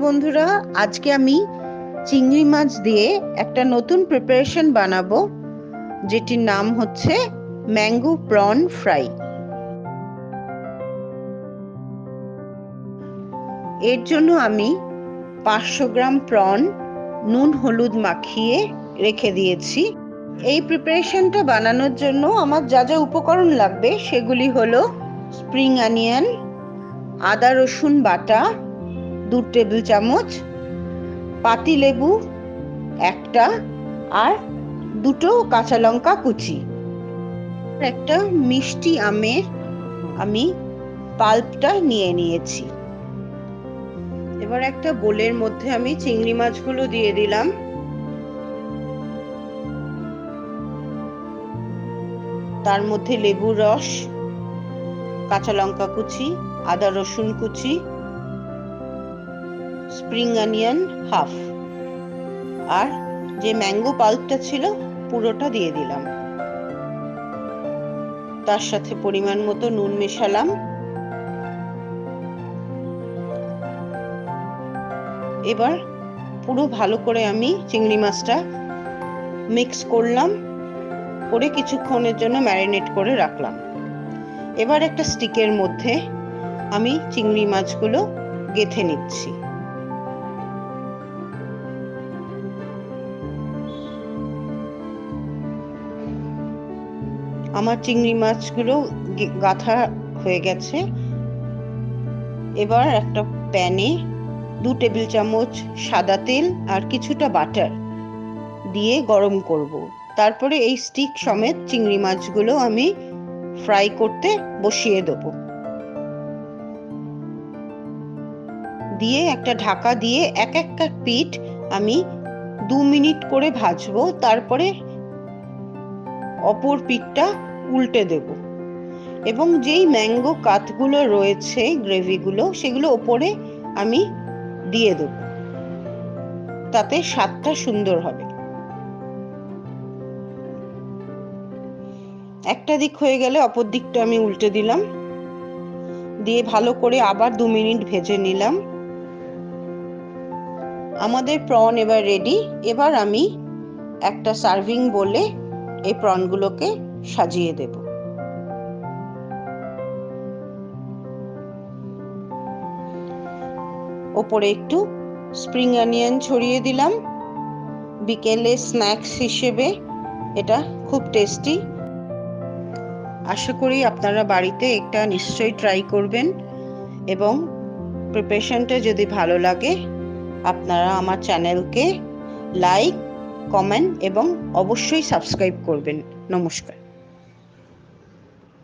বন্ধুরা, আজকে আমি চিংড়ি মাছ দিয়ে একটা নতুন প্রিপারেশন বানাবো, যেটির নাম হচ্ছে ম্যাঙ্গো প্রন ফ্রাই। এর জন্য আমি 500 গ্রাম প্রন নুন হলুদ মাখিয়ে রেখে দিয়েছি। এই প্রিপারেশনটা বানানোর জন্য আমার যা যা উপকরণ লাগবে সেগুলি হলো স্প্রিং অনিয়ন, আদা রসুন বাটা 2 টেবিল চামচ, পাতিলেবু একটা, আর 2টো কাঁচা লঙ্কা কুচি। একটা মিষ্টি আমের আমি পাল্পটা নিয়ে নিয়েছি। এবার একটা বোলের মধ্যে আমি চিংড়ি মাছগুলো দিয়ে দিলাম। তার মধ্যে লেবুর রস, কাঁচা লঙ্কা কুচি, আদা রসুন কুচি, স্প্রিং অনিয়ন হাফ, আর যে ম্যাঙ্গো পাল্পটা ছিল পুরোটা দিয়ে দিলাম। তার সাথে পরিমাণ মতো নুন মেশালাম। এবার পুরো ভালো করে আমি চিংড়ি মাছটা মিক্স করলাম, করে কিছুক্ষণের জন্য ম্যারিনেট করে রাখলাম। এবার একটা স্টিকের মধ্যে আমি চিংড়ি মাছগুলো গেঁথে নিচ্ছি। আমার চিংড়ি মাছগুলো গাঁথা হয়ে গেছে। এবার একটা প্যানে 2 টেবিল চামচ সাদা তেল আর কিছুটা বাটার দিয়ে গরম করব। তারপরে এই স্টিক সমেত চিংড়ি মাছগুলো আমি ফ্রাই করতে বসিয়ে দেব। দিয়ে একটা ঢাকা দিয়ে এক একটা পিঠ আমি 2 মিনিট করে ভাজবো। তারপরে অপর পিঠটা উল্টে দেব এবং যেই ম্যাঙ্গো কাতগুলো রয়েছে, গ্রেভিগুলো, সেগুলো ওপরে আমি দিয়ে দেব। তাতে স্বাদটা সুন্দর হবে। একটা দিক হয়ে গেলে অপর দিকটা আমি উল্টে দিলাম, দিয়ে ভালো করে আবার 2 মিনিট ভেজে নিলাম। আমাদের প্রন এবার রেডি। এবার আমি একটা সার্ভিং বলে এই প্রনগুলোকে সাজিয়ে দেব। ওপরে একটু স্প্রিং অনিয়ন ছড়িয়ে দিলাম। বিকেলে স্ন্যাক্স হিসেবে এটা খুব টেস্টি। আশা করি আপনারা বাড়িতে এটা নিশ্চয়ই ট্রাই করবেন, এবং প্রিপারেশনটা যদি ভালো লাগে আপনারা আমার চ্যানেলকে লাইক, কমেন্ট এবং অবশ্যই সাবস্ক্রাইব করবেন। নমস্কার।